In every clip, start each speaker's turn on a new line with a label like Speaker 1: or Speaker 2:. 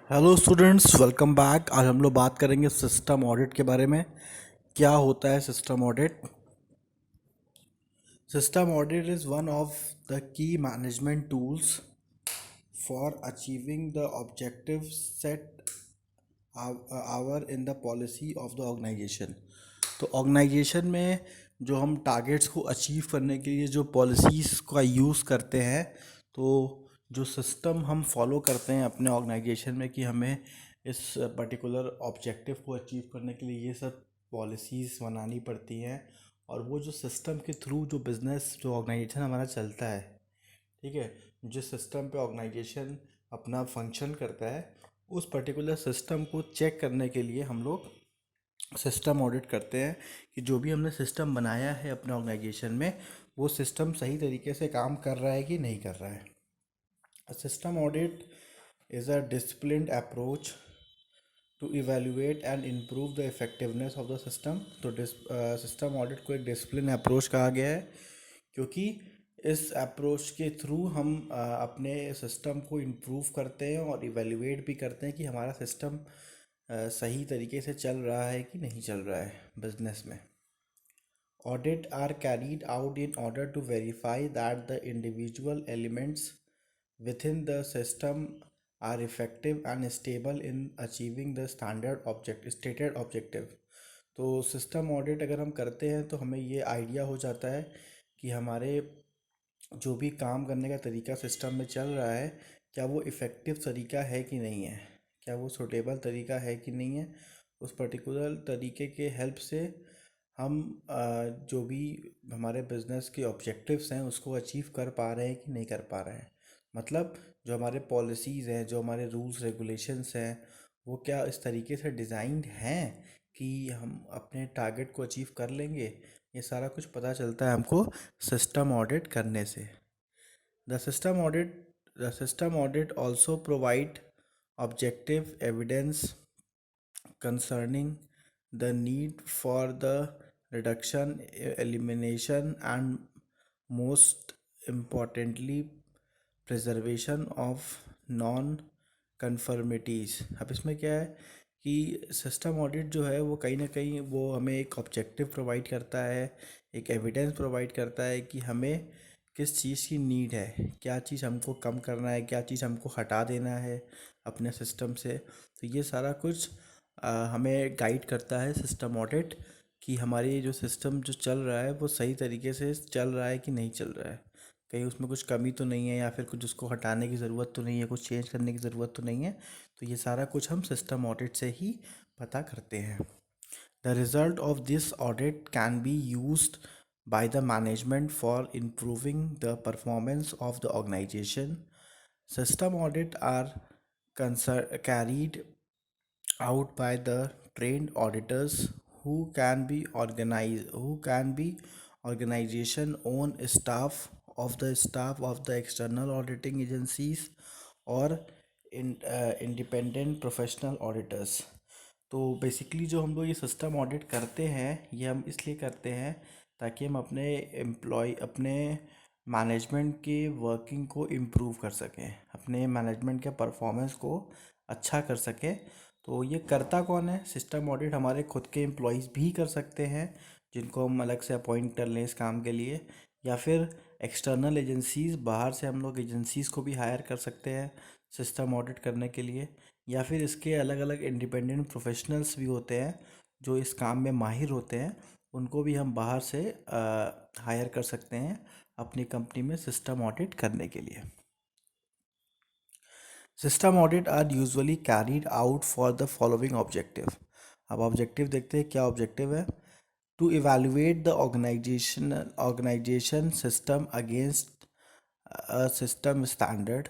Speaker 1: Hello students, welcome back. आज हम लोग बात करेंगे सिस्टम ऑडिट के बारे में। क्या होता है system audit? System audit is one of the key management tools for achieving the objective set our in the policy of the organisation. तो ऑर्गेनाइजेशन में जो हम टारगेट्स को अचीव करने के लिए जो पॉलिसीज़ का यूज़ करते हैं, तो जो सिस्टम हम फॉलो करते हैं अपने ऑर्गेनाइजेशन में कि हमें इस पर्टिकुलर ऑब्जेक्टिव को अचीव करने के लिए ये सब पॉलिसीज़ बनानी पड़ती हैं। और वो जो सिस्टम के थ्रू जो बिज़नेस जो ऑर्गेनाइजेशन हमारा चलता है, ठीक है, जिस सिस्टम पे ऑर्गेनाइजेशन अपना फंक्शन करता है, उस पर्टिकुलर सिस्टम को चेक करने के लिए हम लोग सिस्टम ऑडिट करते हैं कि जो भी हमने सिस्टम बनाया है अपने ऑर्गेनाइजेशन में, वो सिस्टम सही तरीके से काम कर रहा है कि नहीं कर रहा है। System audit is a disciplined approach to evaluate and improve the effectiveness of the system. तो सिस्टम ऑडिट को एक डिसिप्लिन अप्रोच कहा गया है, क्योंकि इस अप्रोच के थ्रू हम अपने सिस्टम को इम्प्रूव करते हैं और इवेल्युएट भी करते हैं कि हमारा सिस्टम सही तरीके से चल रहा है कि नहीं चल रहा है बिजनेस में। Audit are carried out in order to verify that the individual elements within the system are effective and stable in achieving the stated objective। तो सिस्टम ऑडिट अगर हम करते हैं तो हमें ये आइडिया हो जाता है कि हमारे जो भी काम करने का तरीका सिस्टम में चल रहा है, क्या वो इफ़ेक्टिव तरीका है कि नहीं है, क्या वो सूटेबल तरीका है कि नहीं है। उस पर्टिकुलर तरीके के हेल्प से हम जो भी हमारे बिजनेस के ऑब्जेक्टिव्स हैं उसको अचीव कर पा रहे हैं कि नहीं कर पा रहे हैं। मतलब जो हमारे पॉलिसीज़ हैं, जो हमारे रूल्स रेगुलेशंस हैं, वो क्या इस तरीके से डिज़ाइंड हैं कि हम अपने टारगेट को अचीव कर लेंगे। ये सारा कुछ पता चलता है हमको सिस्टम ऑडिट करने से। The system audit the system audit also provide objective evidence concerning the need for the reduction, elimination, and most importantly preservation of non conformities। अब इसमें क्या है कि सिस्टम ऑडिट जो है वो कहीं ना कहीं वो हमें एक ऑब्जेक्टिव प्रोवाइड करता है, एक एविडेंस प्रोवाइड करता है कि हमें किस चीज़ की नीड है, क्या चीज़ हमको कम करना है, क्या चीज़ हमको हटा देना है अपने सिस्टम से। तो ये सारा कुछ हमें गाइड करता है सिस्टम ऑडिट कि हमारी जो सिस्टम जो चल रहा है वो सही तरीके से चल रहा है कि नहीं चल रहा है, कहीं उसमें कुछ कमी तो नहीं है या फिर कुछ उसको हटाने की ज़रूरत तो नहीं है, कुछ चेंज करने की ज़रूरत तो नहीं है। तो ये सारा कुछ हम सिस्टम ऑडिट से ही पता करते हैं। The result of this audit can be used by the management for improving the performance of the organization. System audit are carried out by the trained auditors who can be organization own staff of the external auditing agencies और independent professional auditors. तो basically जो हम लोग ये system audit करते हैं, ये हम इसलिए करते हैं ताकि हम अपने मैनेजमेंट के वर्किंग को इम्प्रूव कर सकें, अपने मैनेजमेंट के परफॉर्मेंस को अच्छा कर सकें। तो ये करता कौन है? सिस्टम ऑडिट हमारे खुद के एम्प्लॉयज़ भी कर सकते हैं, जिनको हम अलग से अपॉइंट कर लें इस काम के लिए, या फिर एक्सटर्नल एजेंसीज़, बाहर से हम लोग एजेंसीज़ को भी हायर कर सकते हैं सिस्टम ऑडिट करने के लिए। या फिर इसके अलग अलग इंडिपेंडेंट प्रोफेशनल्स भी होते हैं जो इस काम में माहिर होते हैं, उनको भी हम बाहर से हायर कर सकते हैं अपनी कंपनी में सिस्टम ऑडिट करने के लिए। System audit are usually carried out for the following objective. अब ऑब्जेक्टिव देखते हैं क्या ऑब्जेक्टिव है। To evaluate the organisation system against a system standard.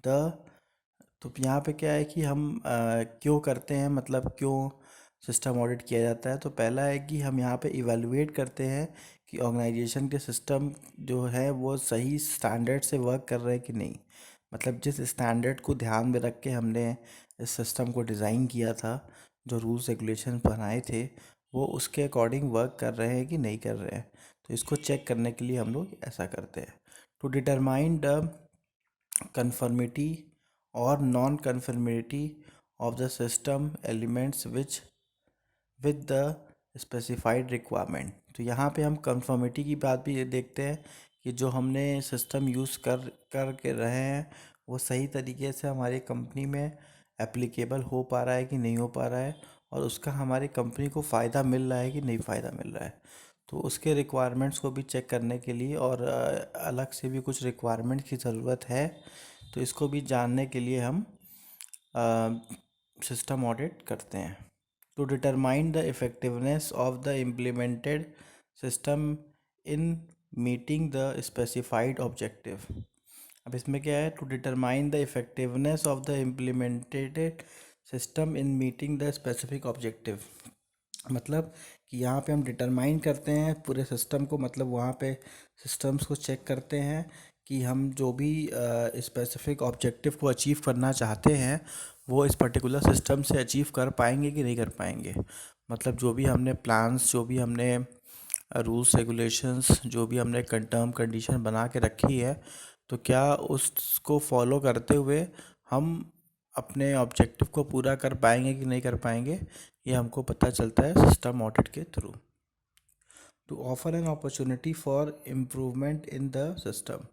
Speaker 1: The तो यहाँ पे क्या है कि हम क्यों करते हैं, मतलब क्यों सिस्टम ऑडिट किया जाता है। तो पहला है कि हम यहाँ पे इवेलुएट करते हैं कि ऑर्गेनाइजेशन के सिस्टम जो है वो सही स्टैंडर्ड से वर्क कर रहे हैं कि नहीं। मतलब जिस स्टैंडर्ड को ध्यान में रख के हमने इस सिस्टम को डिज़ाइन किया था, जो रूल्स रेगुलेशन बनाए थे, वो उसके अकॉर्डिंग वर्क कर रहे हैं कि नहीं कर रहे हैं। तो इसको चेक करने के लिए हम लोग ऐसा करते हैं। To determine the conformity or non-conformity of the system elements which with the specified requirement. तो यहाँ पे हम कंफर्मिटी की बात भी ये देखते हैं कि जो हमने सिस्टम यूज़ कर के रहे हैं वो सही तरीके से हमारी कंपनी में एप्लीकेबल हो पा रहा है कि नहीं हो पा रहा है, और उसका हमारी कंपनी को फ़ायदा मिल रहा है कि नहीं फ़ायदा मिल रहा है। तो उसके रिक्वायरमेंट्स को भी चेक करने के लिए और अलग से भी कुछ रिक्वायरमेंट की ज़रूरत है, तो इसको भी जानने के लिए हम सिस्टम ऑडिट करते हैं। To determine the effectiveness of the implemented system in meeting the specified objective. अब इसमें क्या है, to determine the effectiveness of the implemented system in meeting the specific objective. मतलब कि यहाँ पे हम डिटरमाइन करते हैं पूरे सिस्टम को, मतलब वहाँ पे सिस्टम्स को चेक करते हैं कि हम जो भी स्पेसिफिक ऑब्जेक्टिव को अचीव करना चाहते हैं वो इस पर्टिकुलर सिस्टम से अचीव कर पाएंगे कि नहीं कर पाएंगे। मतलब जो भी हमने प्लान्स, जो भी हमने रूल्स रेगुलेशंस, जो भी हमने टर्म कंडीशन बना के रखी है, तो क्या उसको फॉलो करते हुए हम अपने ऑब्जेक्टिव को पूरा कर पाएंगे कि नहीं कर पाएंगे, ये हमको पता चलता है सिस्टम ऑडिट के through. To offer an opportunity for improvement in the system.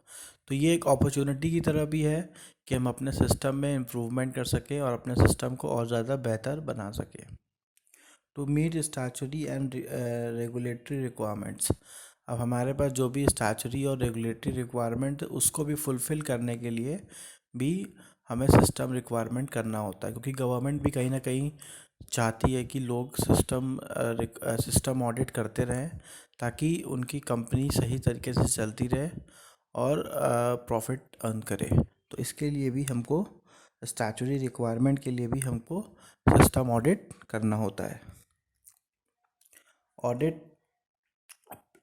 Speaker 1: तो ये एक अपॉर्चुनिटी की तरह भी है कि हम अपने सिस्टम में इम्प्रूवमेंट कर सकें और अपने सिस्टम को और ज़्यादा बेहतर बना सकें। To meet statutory and regulatory requirements. अब हमारे पास जो भी स्टैचुरी और रेगुलेटरी रिक्वायरमेंट उसको भी फुलफ़िल करने के लिए भी हमें सिस्टम रिक्वायरमेंट करना होता है, क्योंकि गवर्नमेंट भी कहीं ना कहीं चाहती है कि लोग सिस्टम ऑडिट करते रहें ताकि उनकी कंपनी सही तरीके से चलती रहे और प्रॉफिट अर्न करे। तो इसके लिए भी हमको स्टैचुरी रिक्वायरमेंट के लिए भी हमको सिस्टम ऑडिट करना होता है। Audit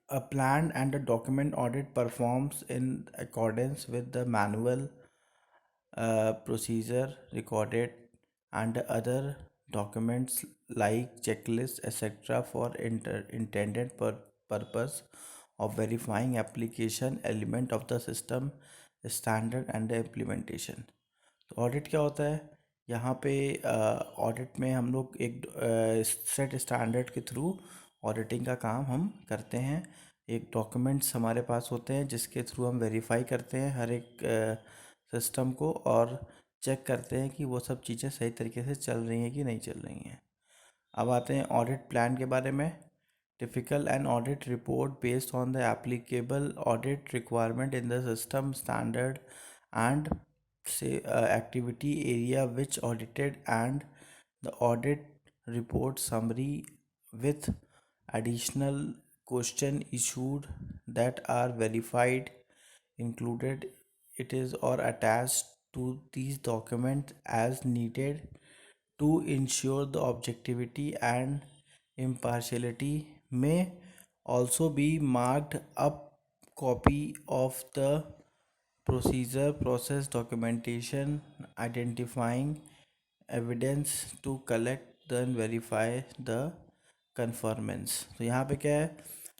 Speaker 1: a planned and a document audit performs in accordance with the manual procedure recorded and other documents like checklists etc. for intended purpose of verifying application element of the system standard and the implementation। तो audit क्या होता है, यहाँ पे audit में हम लोग एक सेट स्टैंडर्ड के थ्रू ऑडिटिंग का काम हम करते हैं। एक डॉक्यूमेंट्स हमारे पास होते हैं जिसके थ्रू हम वेरीफाई करते हैं हर एक सिस्टम को और चेक करते हैं कि वो सब चीज़ें सही तरीके से चल रही हैं कि नहीं चल रही हैं। अब आते हैं ऑडिट प्लान के बारे में। Typical and audit report based on the applicable audit requirement in the system standard and say activity area which audited and the audit report summary with additional question issued that are verified included it is or attached to these documents as needed to ensure the objectivity and impartiality may also be marked up copy of the procedure process documentation identifying evidence to collect then verify the conformance। तो यहाँ पे क्या है,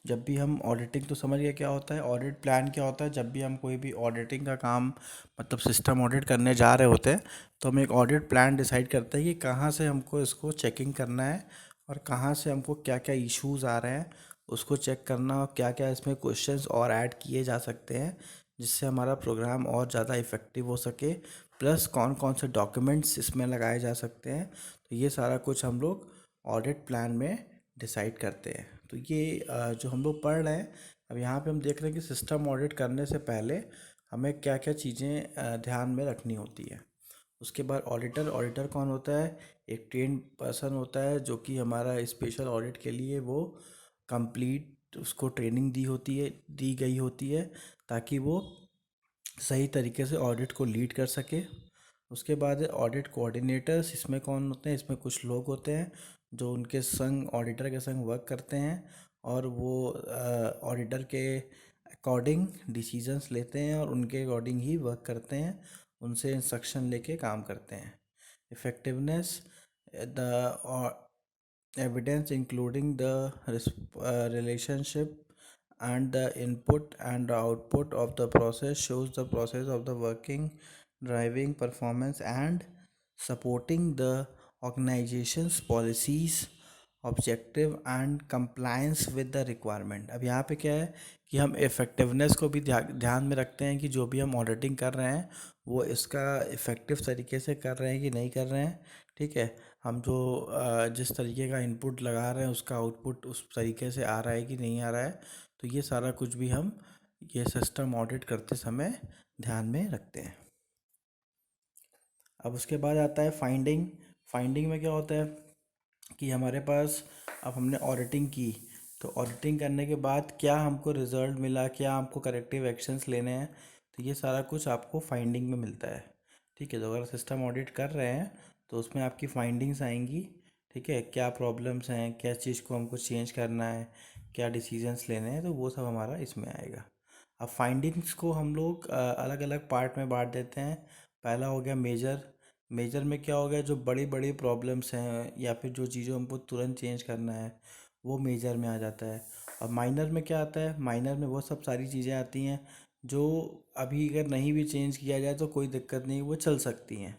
Speaker 1: जब भी हम auditing, तो समझ गया क्या होता है ऑडिट प्लान क्या होता है। जब भी हम कोई भी ऑडिटिंग का काम मतलब सिस्टम ऑडिट करने जा रहे होते हैं तो हम एक ऑडिट प्लान डिसाइड करते हैं कि कहाँ से हमको इसको चेकिंग करना है और कहाँ से हमको क्या क्या इश्यूज आ रहे हैं उसको चेक करना, और क्या क्या इसमें क्वेश्चंस और ऐड किए जा सकते हैं जिससे हमारा प्रोग्राम और ज़्यादा इफ़ेक्टिव हो सके, प्लस कौन कौन से डॉक्यूमेंट्स इसमें लगाए जा सकते हैं। तो ये सारा कुछ हम लोग ऑडिट प्लान में डिसाइड करते हैं। तो ये जो हम लोग पढ़ रहे हैं, अब यहाँ पे हम देख रहे हैं कि सिस्टम ऑडिट करने से पहले हमें क्या क्या चीज़ें ध्यान में रखनी होती है। उसके बाद ऑडिटर, ऑडिटर कौन होता है, एक ट्रेन पर्सन होता है जो कि हमारा स्पेशल ऑडिट के लिए वो कंप्लीट उसको ट्रेनिंग दी गई होती है ताकि वो सही तरीके से ऑडिट को लीड कर सके। उसके बाद है ऑडिट कोऑर्डिनेटर्स। इसमें कौन होते हैं, इसमें कुछ लोग होते हैं जो उनके संग ऑडिटर के संग वर्क करते हैं और वो ऑडिटर के अकॉर्डिंग डिसीजंस लेते हैं और उनके अकॉर्डिंग ही वर्क करते हैं, उनसे इंस्ट्रक्शन लेके काम करते हैं। Effectiveness, the evidence including the relationship and the input and the output of the process shows the process of the working driving performance and supporting the organization's policies, objective and compliance with the requirement। अब यहाँ पे क्या है कि हम effectiveness को भी ध्यान में रखते हैं कि जो भी हम ऑडिटिंग कर रहे हैं वो इसका इफ़ेक्टिव तरीके से कर रहे हैं कि नहीं कर रहे हैं। ठीक है, हम जो जिस तरीके का इनपुट लगा रहे हैं उसका आउटपुट उस तरीके से आ रहा है कि नहीं आ रहा है। तो ये सारा कुछ भी हम ये सिस्टम ऑडिट करते समय ध्यान में रखते हैं। अब उसके बाद आता है फाइंडिंग। फाइंडिंग में क्या होता है कि हमारे पास अब हमने ऑडिटिंग की, तो ऑडिटिंग करने के बाद क्या हमको रिज़ल्ट मिला, क्या हमको करेक्टिव एक्शंस लेने हैं, तो ये सारा कुछ आपको फाइंडिंग में मिलता है। ठीक है, तो अगर सिस्टम ऑडिट कर रहे हैं तो उसमें आपकी फाइंडिंग्स आएंगी। ठीक है, क्या प्रॉब्लम्स हैं, क्या चीज़ को हमको चेंज करना है, क्या डिसीजंस लेने हैं, तो वो सब हमारा इसमें आएगा। अब फाइंडिंग्स को हम लोग अलग अलग पार्ट में बांट देते हैं। पहला हो गया मेजर। मेजर में क्या हो गया, जो बड़ी बड़ी प्रॉब्लम्स हैं या फिर जो चीज़ों हमको तुरंत चेंज करना है वो मेजर में आ जाता है। और माइनर में क्या आता है, माइनर में वो सब सारी चीज़ें आती हैं जो अभी अगर नहीं भी चेंज किया जाए तो कोई दिक्कत नहीं, वो चल सकती हैं।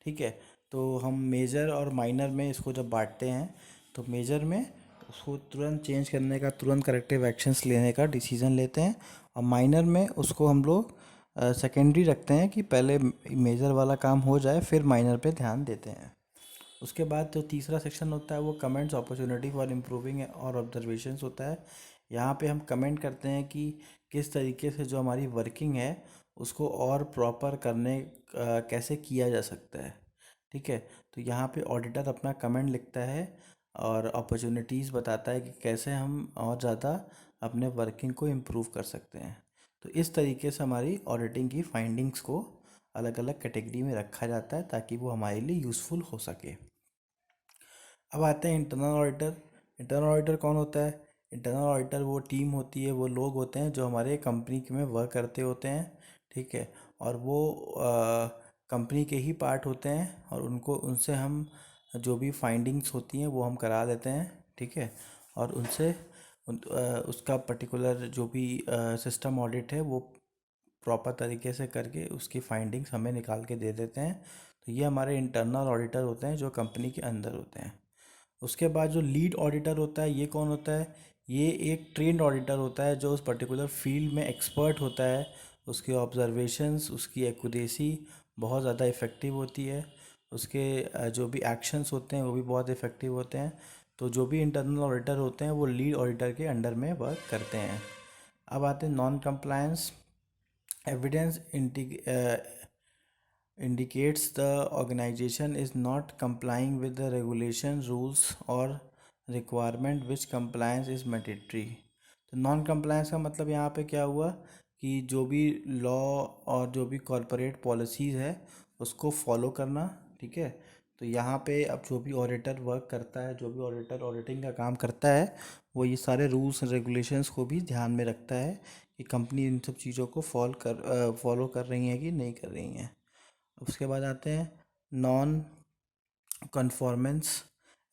Speaker 1: ठीक है, तो हम मेजर और माइनर में इसको जब बांटते हैं तो मेजर में उसको तुरंत चेंज करने का, तुरंत करेक्टिव एक्शंस लेने का डिसीजन लेते हैं। और माइनर में उसको हम लोग सेकेंडरी रखते हैं कि पहले मेजर वाला काम हो जाए फिर माइनर पे ध्यान देते हैं। उसके बाद जो तीसरा सेक्शन होता है वो कमेंट्स, अपॉर्चुनिटी फॉर इम्प्रूविंग और ऑब्जर्वेशंस होता है। यहाँ पे हम कमेंट करते हैं कि किस तरीके से जो हमारी वर्किंग है उसको और प्रॉपर करने कैसे किया जा सकता है। ठीक है, तो यहाँ पे ऑडिटर अपना कमेंट लिखता है और अपॉर्चुनिटीज़ बताता है कि कैसे हम और ज़्यादा अपने वर्किंग को इम्प्रूव कर सकते हैं। तो इस तरीके से हमारी ऑडिटिंग की फाइंडिंग्स को अलग अलग कैटेगरी में रखा जाता है ताकि वो हमारे लिए यूज़फुल हो सके। अब आते हैं इंटरनल ऑडिटर। इंटरनल ऑडिटर कौन होता है? इंटरनल ऑडिटर वो टीम होती है, वो लोग होते हैं जो हमारे कंपनी में वर्क करते होते हैं। ठीक है, और वो कंपनी के ही पार्ट होते हैं और उनको उनसे हम जो भी फाइंडिंग्स होती हैं वो हम करा देते हैं। ठीक है, और उनसे उसका पर्टिकुलर जो भी सिस्टम ऑडिट है वो प्रॉपर तरीके से करके उसकी फाइंडिंग्स हमें निकाल के दे देते हैं। तो ये हमारे इंटरनल ऑडिटर होते हैं जो कंपनी के अंदर होते हैं। उसके बाद जो लीड ऑडिटर होता है, ये कौन होता है? ये एक ट्रेंड ऑडिटर होता है जो उस पर्टिकुलर फील्ड में एक्सपर्ट होता है। उसके ऑब्जर्वेशंस, उसकी एक्यूरेसी बहुत ज़्यादा इफ़ेक्टिव होती है। उसके जो भी एक्शंस होते हैं वो भी बहुत इफ़ेक्टिव होते हैं। तो जो भी इंटरनल ऑडिटर होते हैं वो लीड ऑडिटर के अंडर में वर्क करते हैं। अब आते हैं non compliance. Evidence indicates the organization is not complying with the regulation, rules or requirement which compliance is mandatory। तो नॉन कंप्लायंस का मतलब यहाँ पे क्या हुआ कि जो भी लॉ और जो भी कॉरपोरेट पॉलिसीज़ है उसको फॉलो करना। ठीक है, तो यहाँ पे अब जो भी ऑडिटर वर्क करता है, जो भी ऑडिटर ऑडिटिंग का काम करता है, वो ये सारे रूल्स एंड रेगुलेशंस को भी ध्यान में रखता है कि कंपनी इन सब चीज़ों को फॉलो कर रही है कि नहीं कर रही हैं। उसके बाद आते हैं non conformance।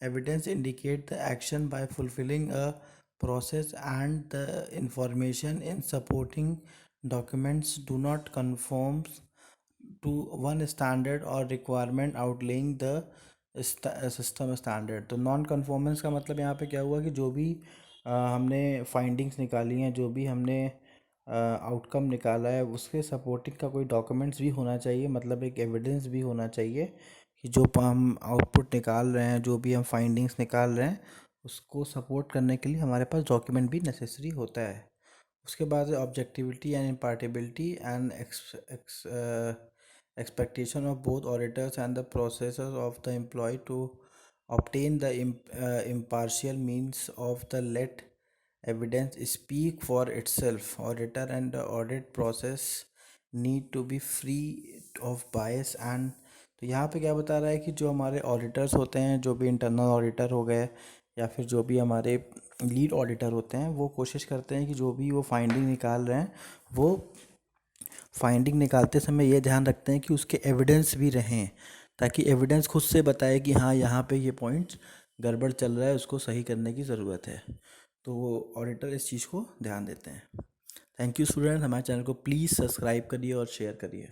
Speaker 1: Evidence indicate the action by fulfilling a process and the information in supporting documents do not conform to one standard or requirement outlaying the system standard. तो नॉन कन्फॉर्मेंस का मतलब यहाँ पे क्या हुआ कि जो भी हमने फाइंडिंग्स निकाली हैं, जो भी हमने आउटकम निकाला है, उसके सपोर्टिंग का कोई डॉक्यूमेंट्स भी होना चाहिए, मतलब एक एविडेंस भी होना चाहिए कि जो हम आउटपुट निकाल रहे हैं, जो भी हम फाइंडिंग्स निकाल रहे हैं, उसको सपोर्ट करने के लिए हमारे पास डॉक्यूमेंट भी नेसेसरी होता है। उसके बाद objectivity and impartiality and expectation of both auditors and the processes of the employee to obtain the impartial means of the let evidence speak for itself। Auditor and the audit process need to be free of bias and तो यहाँ पे क्या बता रहा है कि जो हमारे ऑडिटर्स होते हैं, जो भी इंटरनल ऑडिटर हो गए या फिर जो भी हमारे लीड ऑडिटर होते हैं, वो कोशिश करते हैं कि जो भी वो फाइंडिंग निकाल रहे हैं वो फाइंडिंग निकालते समय ये ध्यान रखते हैं कि उसके एविडेंस भी रहें, ताकि एविडेंस खुद से बताए कि हाँ यहाँ पे ये पॉइंट्स गड़बड़ चल रहा है, उसको सही करने की ज़रूरत है। तो वो ऑडिटर इस चीज़ को ध्यान देते हैं। थैंक यू स्टूडेंट, हमारे चैनल को प्लीज़ सब्सक्राइब करिए और शेयर करिए।